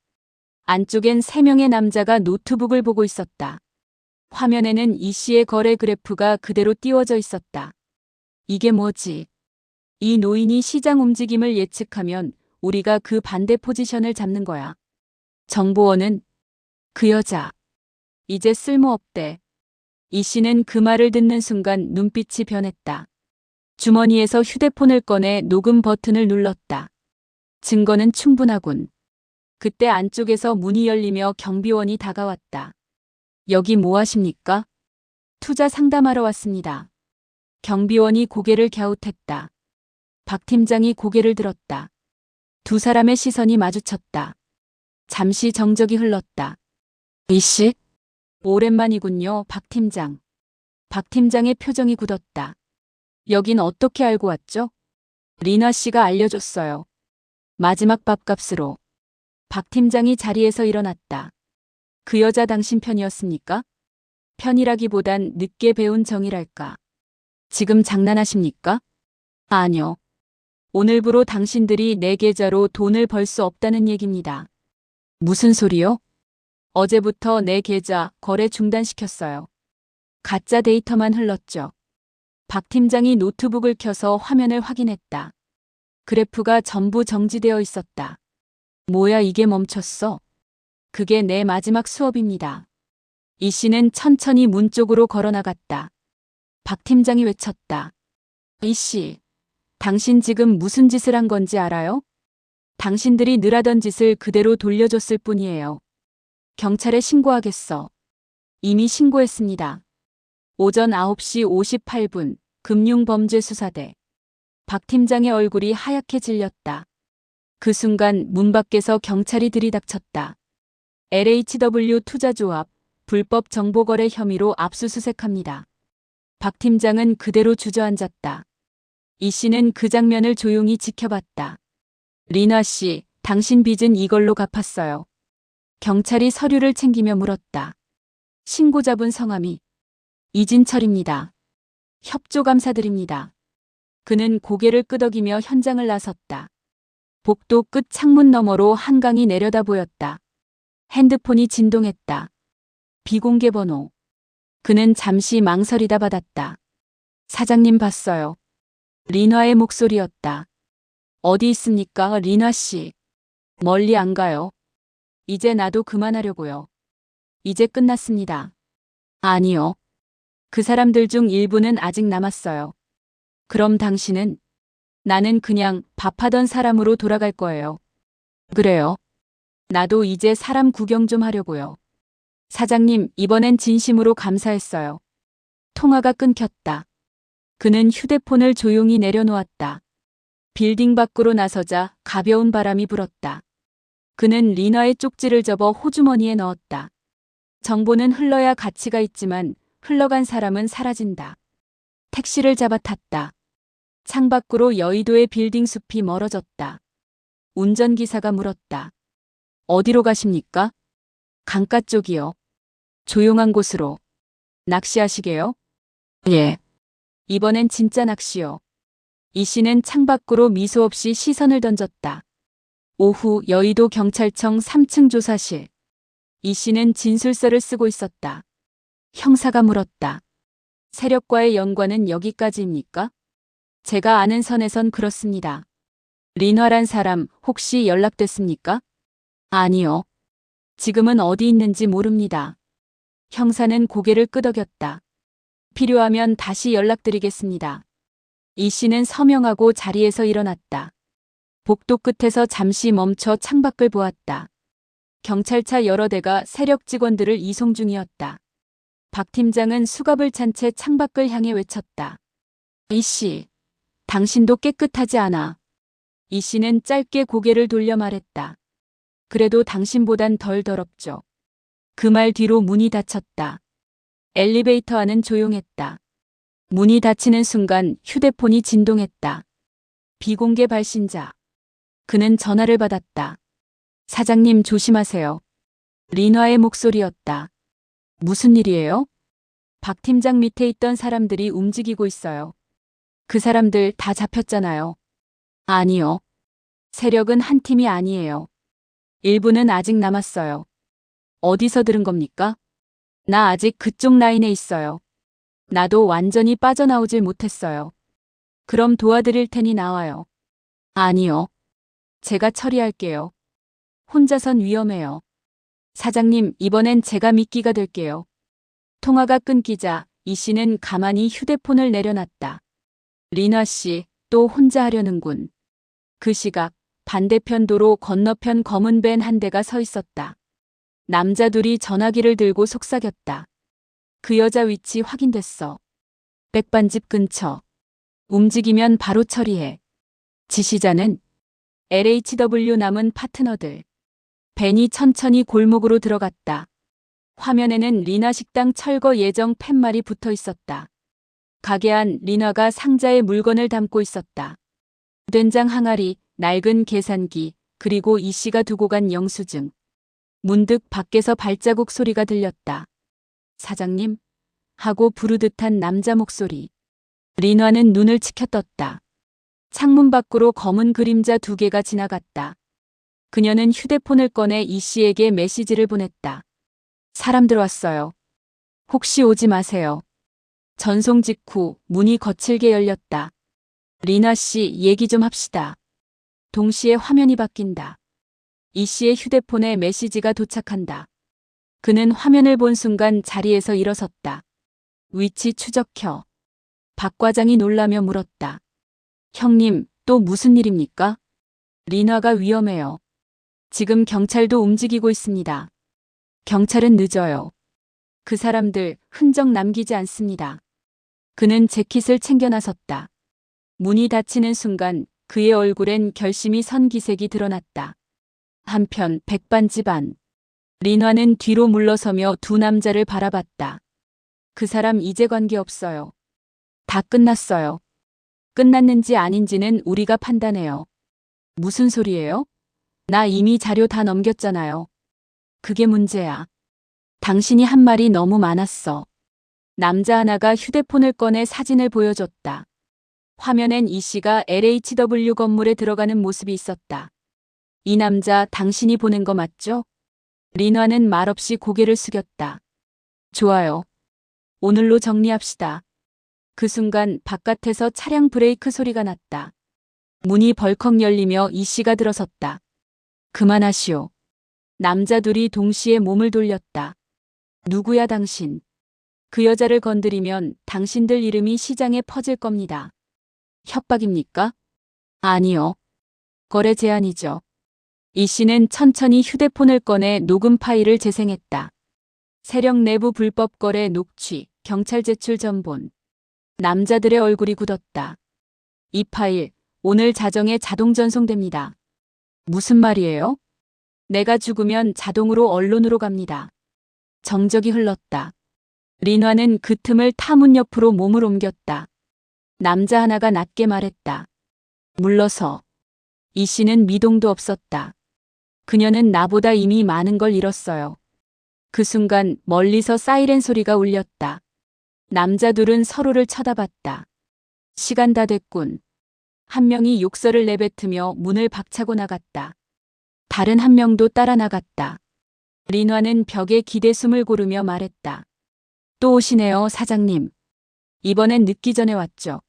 안쪽엔 3명의 남자가 노트북을 보고 있었다. 화면에는 이 씨의 거래 그래프가 그대로 띄워져 있었다. 이게 뭐지? 이 노인이 시장 움직임을 예측하면 우리가 그 반대 포지션을 잡는 거야. 정보원은 그 여자. 이제 쓸모없대. 이 씨는 그 말을 듣는 순간 눈빛이 변했다. 주머니에서 휴대폰을 꺼내 녹음 버튼을 눌렀다. 증거는 충분하군. 그때 안쪽에서 문이 열리며 경비원이 다가왔다. 여기 뭐 하십니까? 투자 상담하러 왔습니다. 경비원이 고개를 갸웃했다. 박 팀장이 고개를 들었다. 두 사람의 시선이 마주쳤다. 잠시 정적이 흘렀다. 이 씨? 오랜만이군요, 박 팀장. 박 팀장의 표정이 굳었다. 여긴 어떻게 알고 왔죠? 리나 씨가 알려줬어요. 마지막 밥값으로. 박 팀장이 자리에서 일어났다. 그 여자 당신 편이었습니까? 편이라기보단 늦게 배운 정이랄까. 지금 장난하십니까? 아니요. 오늘부로 당신들이 내 계좌로 돈을 벌 수 없다는 얘기입니다. 무슨 소리요? 어제부터 내 계좌 거래 중단시켰어요. 가짜 데이터만 흘렀죠. 박 팀장이 노트북을 켜서 화면을 확인했다. 그래프가 전부 정지되어 있었다. 뭐야 이게 멈췄어? 그게 내 마지막 수업입니다. 이 씨는 천천히 문 쪽으로 걸어나갔다. 박 팀장이 외쳤다. 이 씨, 당신 지금 무슨 짓을 한 건지 알아요? 당신들이 늘 하던 짓을 그대로 돌려줬을 뿐이에요. 경찰에 신고하겠어. 이미 신고했습니다. 오전 9시 58분 금융범죄수사대. 박 팀장의 얼굴이 하얗게 질렸다. 그 순간 문 밖에서 경찰이 들이닥쳤다. LHW 투자조합 불법 정보거래 혐의로 압수수색합니다. 박 팀장은 그대로 주저앉았다. 이 씨는 그 장면을 조용히 지켜봤다. 리나 씨, 당신 빚은 이걸로 갚았어요. 경찰이 서류를 챙기며 물었다. 신고자분 성함이 이진철입니다. 협조 감사드립니다. 그는 고개를 끄덕이며 현장을 나섰다. 복도 끝 창문 너머로 한강이 내려다 보였다. 핸드폰이 진동했다. 비공개 번호. 그는 잠시 망설이다 받았다. 사장님 봤어요. 리나의 목소리였다. 어디 있습니까, 리나 씨? 멀리 안 가요. 이제 나도 그만하려고요. 이제 끝났습니다. 아니요. 그 사람들 중 일부는 아직 남았어요. 그럼 당신은? 나는 그냥 밥하던 사람으로 돌아갈 거예요. 그래요? 나도 이제 사람 구경 좀 하려고요. 사장님, 이번엔 진심으로 감사했어요. 통화가 끊겼다. 그는 휴대폰을 조용히 내려놓았다. 빌딩 밖으로 나서자 가벼운 바람이 불었다. 그는 리나의 쪽지를 접어 호주머니에 넣었다. 정보는 흘러야 가치가 있지만 흘러간 사람은 사라진다. 택시를 잡아 탔다. 창밖으로 여의도의 빌딩 숲이 멀어졌다. 운전기사가 물었다. 어디로 가십니까? 강가 쪽이요. 조용한 곳으로. 낚시하시게요? 예. 이번엔 진짜 낚시요. 이 씨는 창밖으로 미소 없이 시선을 던졌다. 오후 여의도 경찰청 3층 조사실. 이 씨는 진술서를 쓰고 있었다. 형사가 물었다. 세력과의 연관은 여기까지입니까? 제가 아는 선에선 그렇습니다. 린화란 사람 혹시 연락됐습니까? 아니요. 지금은 어디 있는지 모릅니다. 형사는 고개를 끄덕였다. 필요하면 다시 연락드리겠습니다. 이 씨는 서명하고 자리에서 일어났다. 복도 끝에서 잠시 멈춰 창밖을 보았다. 경찰차 여러 대가 세력 직원들을 이송 중이었다. 박 팀장은 수갑을 찬 채 창밖을 향해 외쳤다. 이 씨, 당신도 깨끗하지 않아. 이 씨는 짧게 고개를 돌려 말했다. 그래도 당신보단 덜 더럽죠. 그 말 뒤로 문이 닫혔다. 엘리베이터 안은 조용했다. 문이 닫히는 순간 휴대폰이 진동했다. 비공개 발신자. 그는 전화를 받았다. 사장님 조심하세요. 린화의 목소리였다. 무슨 일이에요? 박 팀장 밑에 있던 사람들이 움직이고 있어요. 그 사람들 다 잡혔잖아요. 아니요. 세력은 한 팀이 아니에요. 일부는 아직 남았어요. 어디서 들은 겁니까? 나 아직 그쪽 라인에 있어요. 나도 완전히 빠져나오질 못했어요. 그럼 도와드릴 테니 나와요. 아니요. 제가 처리할게요. 혼자선 위험해요. 사장님, 이번엔 제가 미끼가 될게요. 통화가 끊기자 이 씨는 가만히 휴대폰을 내려놨다. 린화 씨, 또 혼자 하려는군. 그 시각 반대편 도로 건너편 검은 밴 한 대가 서 있었다. 남자 둘이 전화기를 들고 속삭였다. 그 여자 위치 확인됐어. 백반집 근처. 움직이면 바로 처리해. 지시자는 LHW 남은 파트너들. 벤이 천천히 골목으로 들어갔다. 화면에는 리나 식당 철거 예정 팻말이 붙어 있었다. 가게 안 리나가 상자에 물건을 담고 있었다. 된장 항아리, 낡은 계산기, 그리고 이 씨가 두고 간 영수증. 문득 밖에서 발자국 소리가 들렸다. 사장님? 하고 부르듯한 남자 목소리. 린화는 눈을 치켜떴다. 창문 밖으로 검은 그림자 두 개가 지나갔다. 그녀는 휴대폰을 꺼내 이 씨에게 메시지를 보냈다. 사람들 왔어요. 혹시 오지 마세요. 전송 직후 문이 거칠게 열렸다. 리나 씨, 얘기 좀 합시다. 동시에 화면이 바뀐다. 이 씨의 휴대폰에 메시지가 도착한다. 그는 화면을 본 순간 자리에서 일어섰다. 위치 추적혀. 박 과장이 놀라며 물었다. 형님, 또 무슨 일입니까? 린화가 위험해요. 지금 경찰도 움직이고 있습니다. 경찰은 늦어요. 그 사람들 흔적 남기지 않습니다. 그는 재킷을 챙겨 나섰다. 문이 닫히는 순간 그의 얼굴엔 결심이 선 기색이 드러났다. 한편 백반집 안. 린화는 뒤로 물러서며 두 남자를 바라봤다. 그 사람 이제 관계없어요. 다 끝났어요. 끝났는지 아닌지는 우리가 판단해요. 무슨 소리예요? 나 이미 자료 다 넘겼잖아요. 그게 문제야. 당신이 한 말이 너무 많았어. 남자 하나가 휴대폰을 꺼내 사진을 보여줬다. 화면엔 이 씨가 LHW 건물에 들어가는 모습이 있었다. 이 남자 당신이 보낸 거 맞죠? 린화는 말없이 고개를 숙였다. 좋아요. 오늘로 정리합시다. 그 순간 바깥에서 차량 브레이크 소리가 났다. 문이 벌컥 열리며 이 씨가 들어섰다. 그만하시오. 남자 둘이 동시에 몸을 돌렸다. 누구야 당신? 그 여자를 건드리면 당신들 이름이 시장에 퍼질 겁니다. 협박입니까? 아니요. 거래 제안이죠. 이 씨는 천천히 휴대폰을 꺼내 녹음 파일을 재생했다. 세력 내부 불법 거래 녹취, 경찰 제출 전본. 남자들의 얼굴이 굳었다. 이 파일, 오늘 자정에 자동 전송됩니다. 무슨 말이에요? 내가 죽으면 자동으로 언론으로 갑니다. 정적이 흘렀다. 린화는 그 틈을 타문 옆으로 몸을 옮겼다. 남자 하나가 낮게 말했다. 물러서. 이 씨는 미동도 없었다. 그녀는 나보다 이미 많은 걸 잃었어요. 그 순간 멀리서 사이렌 소리가 울렸다. 남자 둘은 서로를 쳐다봤다. 시간 다 됐군. 한 명이 욕설을 내뱉으며 문을 박차고 나갔다. 다른 한 명도 따라 나갔다. 린화는 벽에 기대숨을 고르며 말했다. 또 오시네요, 사장님. 이번엔 늦기 전에 왔죠.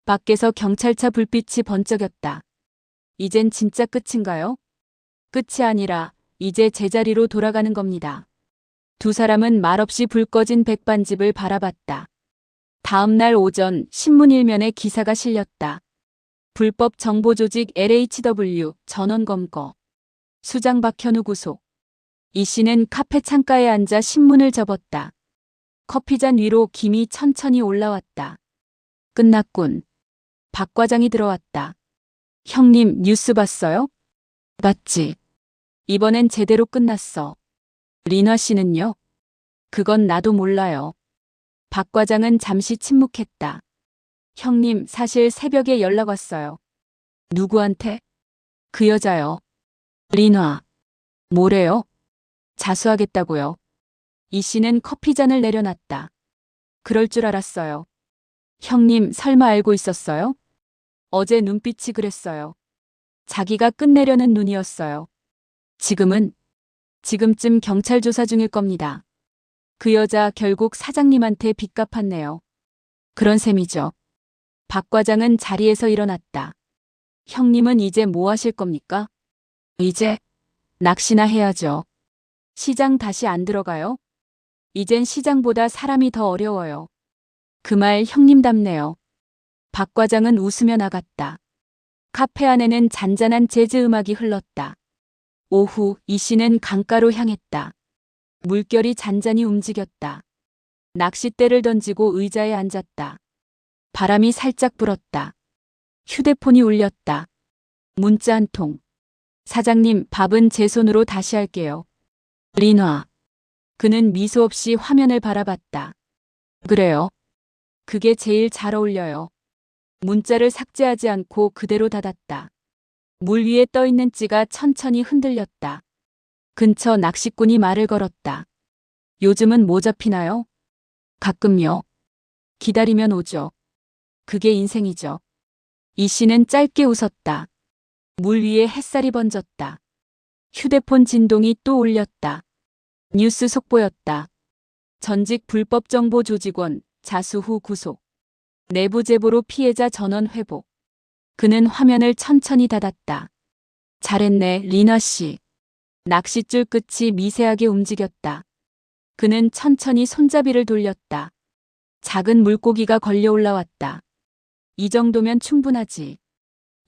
밖에서 경찰차 불빛이 번쩍였다. 이젠 진짜 끝인가요? 끝이 아니라 이제 제자리로 돌아가는 겁니다. 두 사람은 말없이 불 꺼진 백반집을 바라봤다. 다음 날 오전 신문 일면에 기사가 실렸다. 불법 정보조직 LHW 전원 검거. 수장 박현우 구속. 이 씨는 카페 창가에 앉아 신문을 접었다. 커피잔 위로 김이 천천히 올라왔다. 끝났군. 박 과장이 들어왔다. 형님 뉴스 봤어요? 봤지. 이번엔 제대로 끝났어. 린화 씨는요? 그건 나도 몰라요. 박 과장은 잠시 침묵했다. 형님 사실 새벽에 연락 왔어요. 누구한테? 그 여자요. 린화. 뭐래요? 자수하겠다고요. 이 씨는 커피잔을 내려놨다. 그럴 줄 알았어요. 형님 설마 알고 있었어요? 어제 눈빛이 그랬어요. 자기가 끝내려는 눈이었어요. 지금쯤 경찰 조사 중일 겁니다. 그 여자 결국 사장님한테 빚 갚았네요. 그런 셈이죠. 박 과장은 자리에서 일어났다. 형님은 이제 뭐 하실 겁니까? 이제 낚시나 해야죠. 시장 다시 안 들어가요? 이젠 시장보다 사람이 더 어려워요. 그 말 형님답네요. 박 과장은 웃으며 나갔다. 카페 안에는 잔잔한 재즈 음악이 흘렀다. 오후 이 씨는 강가로 향했다. 물결이 잔잔히 움직였다. 낚싯대를 던지고 의자에 앉았다. 바람이 살짝 불었다. 휴대폰이 울렸다. 문자 한 통. 사장님, 밥은 제 손으로 다시 할게요. 린화. 그는 미소 없이 화면을 바라봤다. 그래요. 그게 제일 잘 어울려요. 문자를 삭제하지 않고 그대로 닫았다. 물 위에 떠있는 찌가 천천히 흔들렸다. 근처 낚시꾼이 말을 걸었다. 요즘은 뭐 잡히나요? 가끔요. 기다리면 오죠. 그게 인생이죠. 이 씨는 짧게 웃었다. 물 위에 햇살이 번졌다. 휴대폰 진동이 또 울렸다. 뉴스 속보였다. 전직 불법 정보 조직원 자수 후 구속. 내부 제보로 피해자 전원 회복. 그는 화면을 천천히 닫았다. 잘했네, 린화 씨. 낚싯줄 끝이 미세하게 움직였다. 그는 천천히 손잡이를 돌렸다. 작은 물고기가 걸려 올라왔다. 이 정도면 충분하지.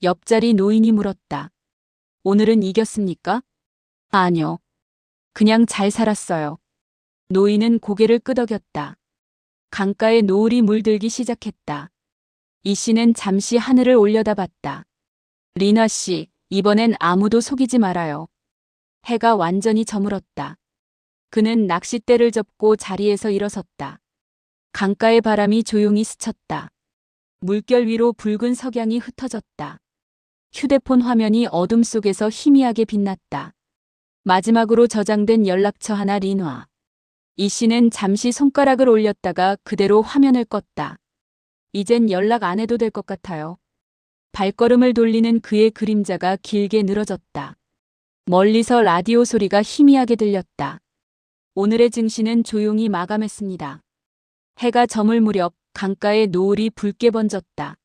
옆자리 노인이 물었다. 오늘은 이겼습니까? 아니요. 그냥 잘 살았어요. 노인은 고개를 끄덕였다. 강가에 노을이 물들기 시작했다. 이 씨는 잠시 하늘을 올려다봤다. 린화 씨, 이번엔 아무도 속이지 말아요. 해가 완전히 저물었다. 그는 낚싯대를 접고 자리에서 일어섰다. 강가의 바람이 조용히 스쳤다. 물결 위로 붉은 석양이 흩어졌다. 휴대폰 화면이 어둠 속에서 희미하게 빛났다. 마지막으로 저장된 연락처 하나 린화. 이 씨는 잠시 손가락을 올렸다가 그대로 화면을 껐다. 이젠 연락 안 해도 될 것 같아요. 발걸음을 돌리는 그의 그림자가 길게 늘어졌다. 멀리서 라디오 소리가 희미하게 들렸다. 오늘의 증시는 조용히 마감했습니다. 해가 저물 무렵 강가에 노을이 붉게 번졌다.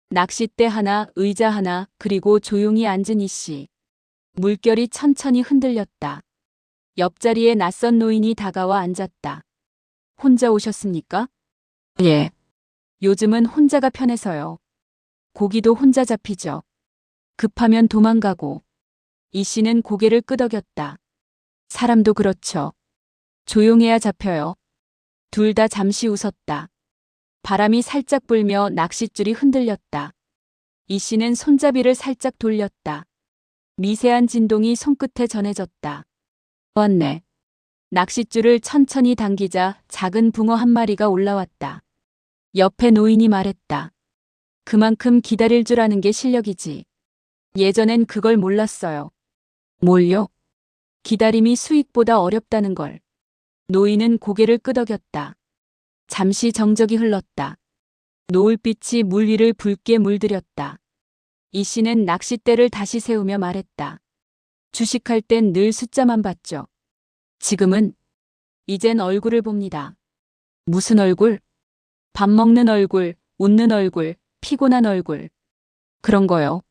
낚싯대 하나, 의자 하나, 그리고 조용히 앉은 이 씨. 물결이 천천히 흔들렸다. 옆자리에 낯선 노인이 다가와 앉았다. 혼자 오셨습니까? 예. 요즘은 혼자가 편해서요. 고기도 혼자 잡히죠. 급하면 도망가고. 이 씨는 고개를 끄덕였다. 사람도 그렇죠. 조용해야 잡혀요. 둘 다 잠시 웃었다. 바람이 살짝 불며 낚싯줄이 흔들렸다. 이 씨는 손잡이를 살짝 돌렸다. 미세한 진동이 손끝에 전해졌다. 왔네. 낚싯줄을 천천히 당기자 작은 붕어 한 마리가 올라왔다. 옆에 노인이 말했다. 그만큼 기다릴 줄 아는 게 실력이지. 예전엔 그걸 몰랐어요. 뭘요? 기다림이 수익보다 어렵다는 걸. 노인은 고개를 끄덕였다. 잠시 정적이 흘렀다. 노을빛이 물 위를 붉게 물들였다. 이 씨는 낚싯대를 다시 세우며 말했다. 주식할 땐 늘 숫자만 봤죠. 지금은 이젠 얼굴을 봅니다. 무슨 얼굴? 밥 먹는 얼굴, 웃는 얼굴, 피곤한 얼굴. 그런 거요.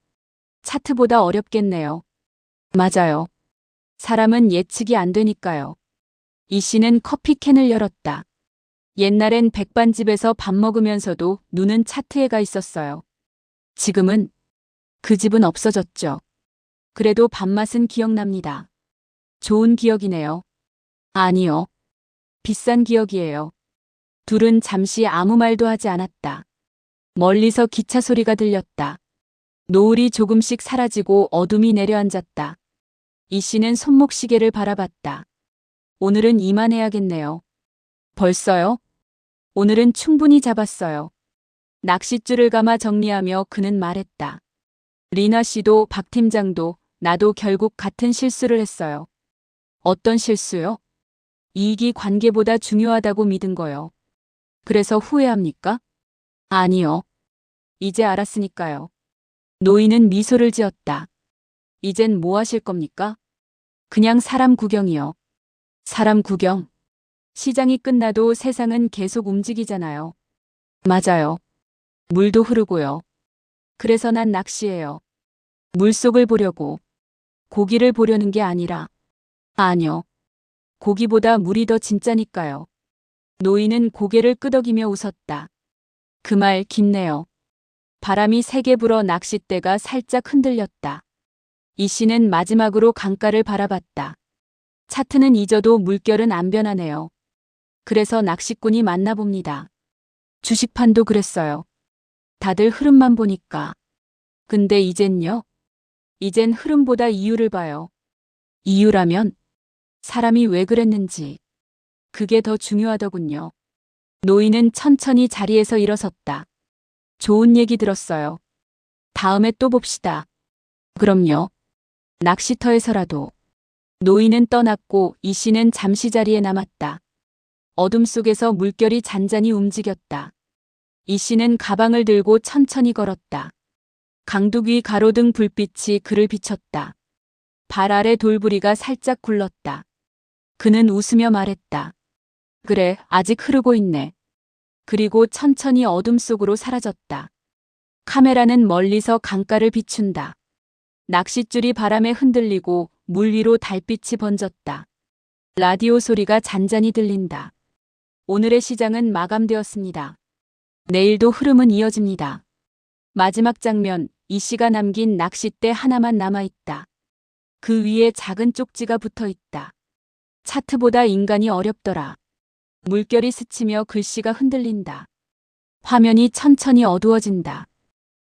차트보다 어렵겠네요. 맞아요. 사람은 예측이 안 되니까요. 이 씨는 커피캔을 열었다. 옛날엔 백반집에서 밥 먹으면서도 눈은 차트에 가 있었어요. 지금은 그 집은 없어졌죠. 그래도 밥맛은 기억납니다. 좋은 기억이네요. 아니요. 비싼 기억이에요. 둘은 잠시 아무 말도 하지 않았다. 멀리서 기차 소리가 들렸다. 노을이 조금씩 사라지고 어둠이 내려앉았다. 이 씨는 손목시계를 바라봤다. 오늘은 이만해야겠네요. 벌써요? 오늘은 충분히 잡았어요. 낚싯줄을 감아 정리하며 그는 말했다. 리나 씨도 박 팀장도 나도 결국 같은 실수를 했어요. 어떤 실수요? 이익이 관계보다 중요하다고 믿은 거요. 그래서 후회합니까? 아니요. 이제 알았으니까요. 노인은 미소를 지었다. 이젠 뭐 하실 겁니까? 그냥 사람 구경이요. 사람 구경. 시장이 끝나도 세상은 계속 움직이잖아요. 맞아요. 물도 흐르고요. 그래서 난 낚시해요. 물속을 보려고. 고기를 보려는 게 아니라. 아니요. 고기보다 물이 더 진짜니까요. 노인은 고개를 끄덕이며 웃었다. 그 말 깊네요. 바람이 세게 불어 낚싯대가 살짝 흔들렸다. 이 씨는 마지막으로 강가를 바라봤다. 차트는 잊어도 물결은 안 변하네요. 그래서 낚시꾼이 맞나 봅니다. 주식판도 그랬어요. 다들 흐름만 보니까. 근데 이젠요? 이젠 흐름보다 이유를 봐요. 이유라면 사람이 왜 그랬는지. 그게 더 중요하더군요. 노인은 천천히 자리에서 일어섰다. 좋은 얘기 들었어요. 다음에 또 봅시다. 그럼요. 낚시터에서라도. 노인은 떠났고 이 씨는 잠시 자리에 남았다. 어둠 속에서 물결이 잔잔히 움직였다. 이 씨는 가방을 들고 천천히 걸었다. 강둑 위 가로등 불빛이 그를 비쳤다. 발 아래 돌부리가 살짝 굴렀다. 그는 웃으며 말했다. 그래, 아직 흐르고 있네. 그리고 천천히 어둠 속으로 사라졌다. 카메라는 멀리서 강가를 비춘다. 낚싯줄이 바람에 흔들리고 물 위로 달빛이 번졌다. 라디오 소리가 잔잔히 들린다. 오늘의 시장은 마감되었습니다. 내일도 흐름은 이어집니다. 마지막 장면, 이 씨가 남긴 낚싯대 하나만 남아있다. 그 위에 작은 쪽지가 붙어있다. 차트보다 인간이 어렵더라. 물결이 스치며 글씨가 흔들린다. 화면이 천천히 어두워진다.